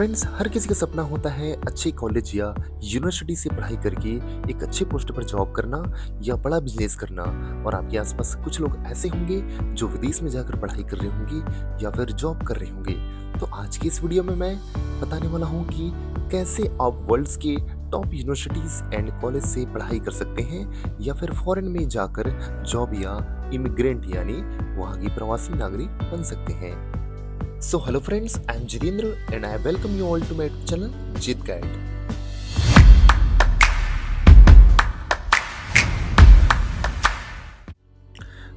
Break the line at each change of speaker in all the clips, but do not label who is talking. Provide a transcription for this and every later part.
Friends, हर किसी का सपना होता है अच्छे कॉलेज या यूनिवर्सिटी से पढ़ाई करके एक अच्छे पोस्ट पर जॉब करना या बड़ा बिजनेस करना। और आपके आसपास कुछ लोग ऐसे होंगे जो विदेश में जाकर पढ़ाई कर रहे होंगे या फिर जॉब कर रहे होंगे। तो आज की इस वीडियो में मैं बताने वाला हूँ कि कैसे आप वर्ल्ड्स के टॉप यूनिवर्सिटीज एंड कॉलेज से पढ़ाई कर सकते हैं या फिर फॉरेन में जाकर जॉब या इमिग्रेंट यानी वहाँ की प्रवासी नागरिक बन सकते हैं। So hello friends, I am Jirendra and I welcome you all to my channel Jit Guide.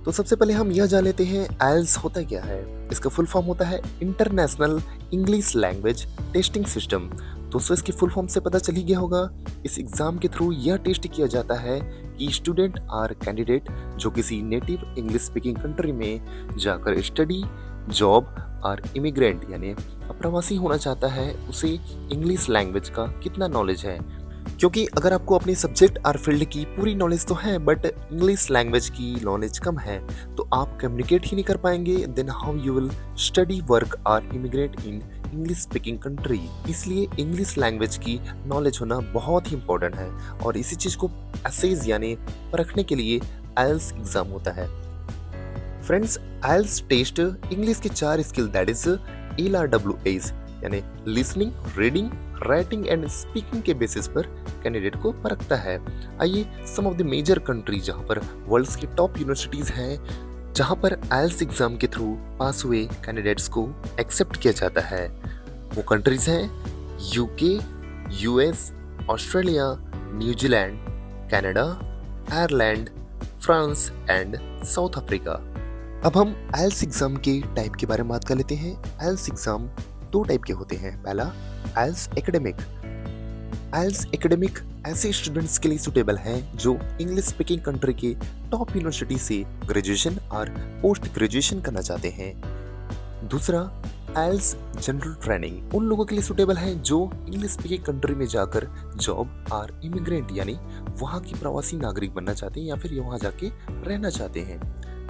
तो सबसे पहले हम यह जान लेते हैं IELTS होता क्या है। इसका फुल फॉर्म होता है international English language testing system. दोस्तों, इसकी फुल फॉर्म से पता चल ही गया होगा। इस एग्जाम के थ्रू यह टेस्ट किया जाता है कि स्टूडेंट और कैंडिडेट जो किसी नेटिव इंग्लिश स्पीकिंग कंट्री में जाकर स्टडी, जॉब और इमिग्रेंट यानी अप्रवासी होना चाहता है, उसे इंग्लिश लैंग्वेज का कितना नॉलेज है। क्योंकि अगर आपको अपने सब्जेक्ट और फील्ड की पूरी नॉलेज तो है बट इंग्लिश लैंग्वेज की नॉलेज कम है तो आप कम्युनिकेट ही नहीं कर पाएंगे। Then how you will study, work or immigrate in English speaking country. इसलिए इंग्लिश लैंग्वेज की नॉलेज होना बहुत ही इंपॉर्टेंट है और इसी चीज को असेस यानी परखने के लिए IELTS एग्जाम होता है। फ्रेंड्स, IELTS टेस्ट इंग्लिश के 4 स्किल दैट इज LRWAs यानी listening, reading, writing and speaking के बेसिस पर कैंडिडेट को परखता है। आइए सम ऑफ द मेजर कंट्री जहां पर वर्ल्ड्स की टॉप यूनिवर्सिटीज हैं जहां पर IELTS एग्जाम के थ्रू पास हुए कैंडिडेट्स को एक्सेप्ट किया जाता है, वो कंट्रीज हैं UK, US, Australia, New Zealand, Canada, Ireland, France and south Africa. अब हम IELTS एग्जाम के टाइप के बारे में बात कर लेते हैं। IELTS एग्जाम 2 टाइप के होते हैं। पहला IELTS एकेडमिक। IELTS एकेडमिक ऐसे स्टूडेंट्स के लिए सुटेबल है जो इंग्लिश स्पीकिंग कंट्री के टॉप यूनिवर्सिटी से ग्रेजुएशन और पोस्ट ग्रेजुएशन करना चाहते हैं। दूसरा IELTS जनरल ट्रेनिंग उन लोगों के लिए सुटेबल है जो इंग्लिश स्पीकिंग कंट्री में जाकर जॉब और इमिग्रेंट यानी वहाँ की प्रवासी नागरिक बनना चाहते हैं या फिर वहाँ जाके रहना चाहते हैं।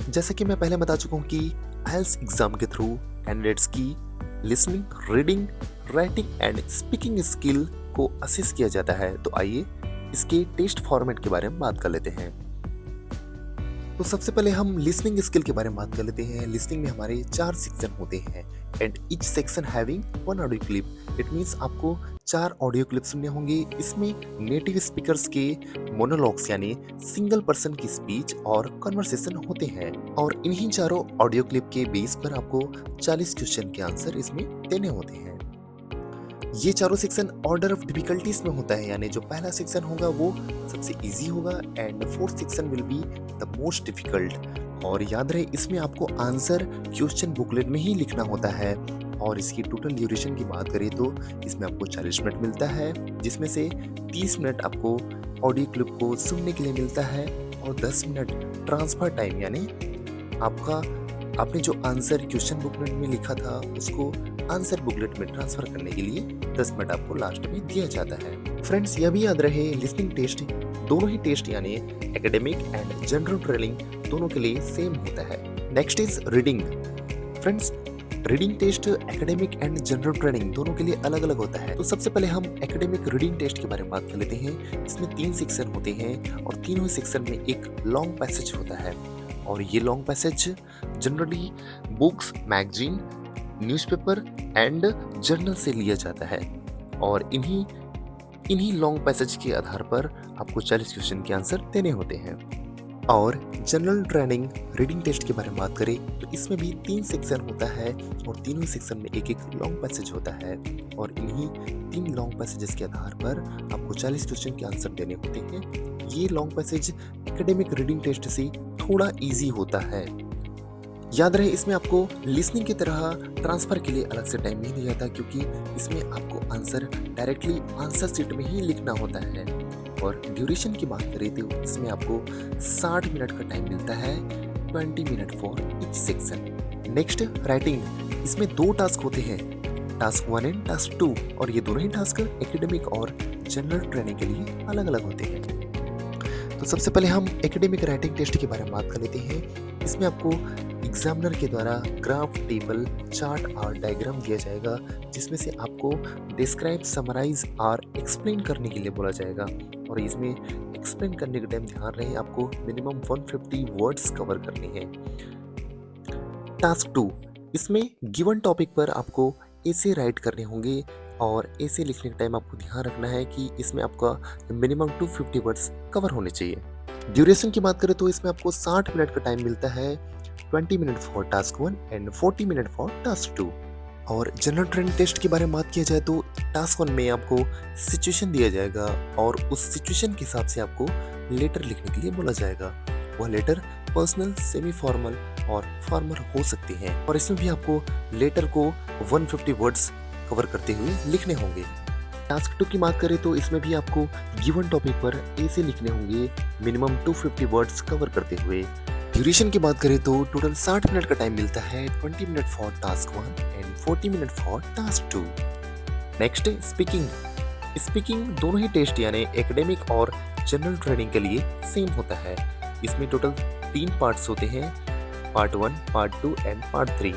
जैसे कि मैं पहले बता चुका हूँ कि IELTS एग्जाम के थ्रू कैंडिडेट्स की listening, reading, writing and speaking skill को असेस किया जाता है। तो आइए इसके टेस्ट फॉर्मेट के बारे में बात कर लेते हैं। तो सबसे पहले हम लिसनिंग स्किल के बारे में बात कर लेते हैं। लिसनिंग में हमारे 4 सेक्शन होते हैं and each section having 1 audio clip. It means आपको 4 ऑडियो क्लिप सुनने होंगे। इसमें नेटिव स्पीकर्स के मोनोलॉग्स यानी सिंगल पर्सन की स्पीच और कन्वर्सेशन होते हैं और इन्हीं चारों ऑडियो क्लिप के बेस पर आपको 40 क्वेश्चन के आंसर इसमें देने होते हैं। ये चारों सेक्शन ऑर्डर ऑफ डिफिकल्टीज में होता है, यानी जो पहला सेक्शन होगा वो सबसे इजी होगा and 4th section will be the most difficult. और याद रहे इसमें आपको आंसर क्वेश्चन बुकलेट में ही लिखना होता है। और इसकी टोटल ड्यूरेशन की बात करें तो इसमें आपको 40 मिनट मिलता है, जिसमें से 30 मिनट आपको ऑडियो क्लिप को सुनने के लिए मिलता है और 10 मिनट ट्रांसफर टाइम यानी आपने जो आंसर क्वेश्चन बुकलेट में लिखा था उसको आंसर बुकलेट में ट्रांसफर करने के लिए 10 मिनट आपको लास्ट में दिया जाता है। फ्रेंड्स, यह भी याद रहे लिसनिंग टेस्ट दोनों ही टेस्ट यानी एकेडमिक एंड जनरल ट्रेनिंग दोनों के लिए सेम होता है। Next is reading. Friends, reading test academic and general training दोनों के लिए अलग अलग होता है। तो सबसे पहले हम एकेडमिक रीडिंग टेस्ट के बारे में बात कर लेते हैं। इसमें 3 सेक्शन होते हैं और तीनों सेक्शन में एक लॉन्ग पैसेज होता है और ये long passage generally books, magazine, newspaper and journal से लिया जाता है और इन्हीं लॉन्ग पैसेज के आधार पर आपको 40 क्वेश्चन के आंसर देने होते हैं। और जनरल ट्रेनिंग रीडिंग टेस्ट के बारे में बात करें तो इसमें भी 3 सेक्शन होता है और तीनों सेक्शन में एक लॉन्ग पैसेज होता है और इन्हीं 3 लॉन्ग पैसेजेस के आधार पर आपको 40 क्वेश्चन के आंसर देने होते हैं। ये long passage academic reading test से थोड़ा इजी होता है। याद रहे इसमें आपको लिसनिंग की तरह ट्रांसफर के लिए अलग से टाइम नहीं दिया जाता, क्योंकि इसमें आपको आंसर डायरेक्टली आंसर शीट में ही लिखना होता है। और ड्यूरेशन की बात करें तो इसमें आपको 60 मिनट का टाइम मिलता है, 20 minute for each section. Next writing. इसमें 2 टास्क होते हैं, टास्क 1 एंड टास्क 2, और ये दोनों ही टास्क एकेडमिक और जनरल ट्रेनिंग के लिए अलग अलग होते हैं। तो सबसे पहले हम एकेडमिक राइटिंग टेस्ट के बारे में बात कर लेते हैं। इसमें आपको एग्जामिनर के द्वारा ग्राफ, टेबल, चार्ट और डायग्राम दिया जाएगा, जिसमें से आपको डिस्क्राइब, समराइज और एक्सप्लेन करने के लिए बोला जाएगा। और इसमें एक्सप्लेन करने के टाइम ध्यान रहे आपको मिनिमम 150 वर्ड्स कवर करने हैं। टास्क 2, इसमें गिवन टॉपिक पर आपको ऐसे राइट करने होंगे और ऐसे लिखने के टाइम आपको ध्यान रखना है कि इसमें आपका मिनिमम 250 वर्ड्स कवर होने चाहिए। ड्यूरेशन की बात करें तो इसमें आपको 60 मिनट का टाइम मिलता है, 20 minute for task 1 and 40 minute for task 2। और जनरल ट्रेनिंग टेस्ट के बारे में बात किया जाए तो टास्क 1 में आपको सिचुएशन दिया जाएगा और उस सिचुएशन के हिसाब से आपको लेटर लिखने के लिए बोला जाएगा। वह लेटर पर्सनल, सेमी फॉर्मल और फॉर्मल हो सकते हैं और इसमें भी आपको लेटर को 150 वर्ड्स कवर करते हुए लिखने होंगे। टास्क 2 की बात करें तो इसमें भी आपको गिवन टॉपिक पर ऐसे लिखने होंगे मिनिमम 250 वर्ड्स कवर करते हुए। ड्यूरेशन की बात करें तो टोटल 60 मिनट का टाइम मिलता है, 20 minute for task 1 and 40 minute for task 2। Next speaking. Speaking दोनों ही टेस्ट यानी एकेडमिक और जनरल ट्रेनिंग के लिए सेम होता है। इसमें टोटल 3 पार्ट्स होते हैं, part 1, part 2 and part 3।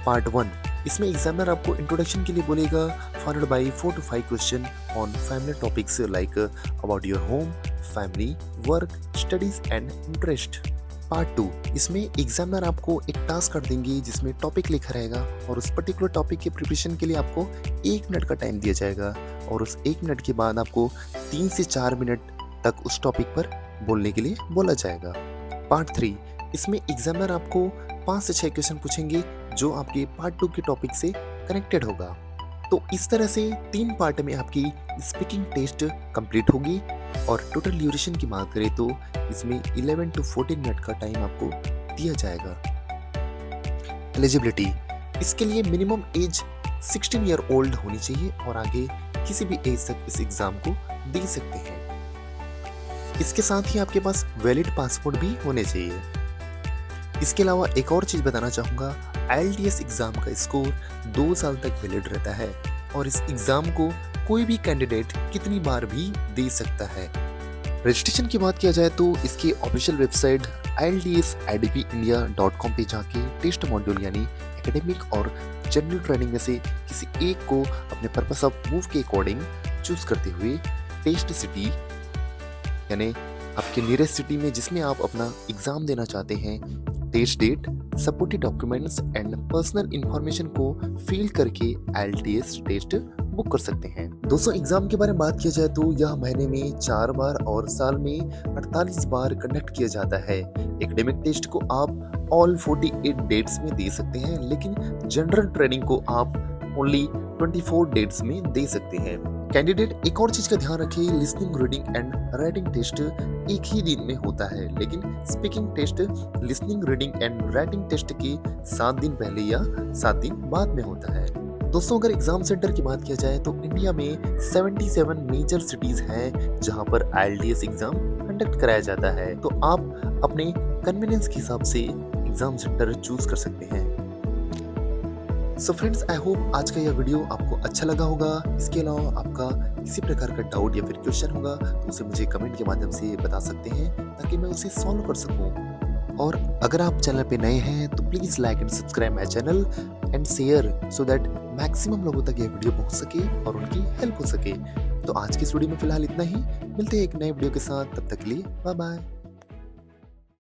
Part 1, इसमें एग्जामिनर आपको इंट्रोडक्शन के लिए बोलेगा, followed by 4 to 5 question on family topics like about your home, family, work, studies and interest. Part 2, इसमें एग्जामिनर आपको एक टास्क कर देंगे जिसमें टॉपिक लिखा रहेगा और उस पर्टिकुलर टॉपिक के प्रिपरेशन के लिए आपको 1 मिनट का टाइम दिया जाएगा और उस 1 मिनट के बाद आपको 3 से 4 मिनट तक उस टॉपिक पर बोलने के लिए बोला जाएगा। पार्ट 3, इसमें एग्जामिनर आपको 5 से 6 क्वेश्चन पूछेंगे जो आपके पार्ट 2 के टॉपिक से कनेक्टेड होगा। तो इस तरह से 3 पार्ट में आपकी स्पीकिंग टेस्ट कंप्लीट होगी और टोटल ड्यूरेशन की बात करें तो इसमें 11 to 14 मिनट का टाइम आपको दिया जाएगा। एलिजिबिलिटी, इसके लिए मिनिमम एज 16 ईयर ओल्ड होनी चाहिए और आगे किसी भी एज तक इस एग्जाम को दे सकते हैं। इसके साथ ही आपके पास वैलिड पासपोर्ट भी होने चाहिए। इसके अलावा एक और चीज बताना चाहूंगा, IELTS एग्जाम का स्कोर 2 साल तक वैलिड रहता है और इस एग्जाम को कोई भी कैंडिडेट कितनी बार भी दे सकता है। रजिस्ट्रेशन की बात किया जाए तो इसकी ऑफिशियल वेबसाइट IELTSIDPindia.com पे जाके टेस्ट मॉड्यूल यानी एकेडमिक और जनरल ट्रेनिंग में से किसी एक को अपने पर्पस ऑफ मूव के अकॉर्डिंग चूज करते हुए टेस्ट सिटी यानी आपके नियरेस्ट सिटी में जिसमें आप अपना एग्जाम देना चाहते हैं, test date, supportive documents and personal information को फिल करके IELTS टेस्ट बुक कर सकते हैं। दोस्तों एग्जाम के बारे में बात किया जाए तो यह महीने में 4 बार और साल में 48 बार कंडक्ट किया जाता है। एकेडमिक टेस्ट को आप ऑल 48 डेट्स में दे सकते हैं, लेकिन जनरल ट्रेनिंग को आप ओनली 24 डेट्स में दे सकते हैं। कैंडिडेट एक और चीज का ध्यान रखें, listening, reading and writing test एक ही दिन में होता है, लेकिन speaking test listening, reading and writing test के 7 दिन पहले या 7 दिन बाद में होता है। दोस्तों अगर एग्जाम सेंटर की बात किया जाए तो इंडिया में 77 मेजर सिटीज हैं जहां पर IELTS एग्जाम कंडक्ट कराया जाता है, तो आप अपने कन्वीनियंस के हिसाब से एग्जाम सेंटर चूज कर सकते हैं। सो फ्रेंड्स, आई होप आज का यह वीडियो आपको अच्छा लगा होगा। इसके अलावा आपका किसी प्रकार का डाउट या फिर क्वेश्चन होगा तो उसे मुझे कमेंट के माध्यम से बता सकते हैं ताकि मैं उसे सॉल्व कर सकूं। और अगर आप चैनल पे नए हैं तो please like and subscribe my channel and share so that maximum लोगों तक यह वीडियो पहुंच सके और उनकी हेल्प हो सके। तो आज की इस वीडियो में फिलहाल इतना ही, मिलते हैं एक नए वीडियो के साथ, तब तक के लिए बाय बाय।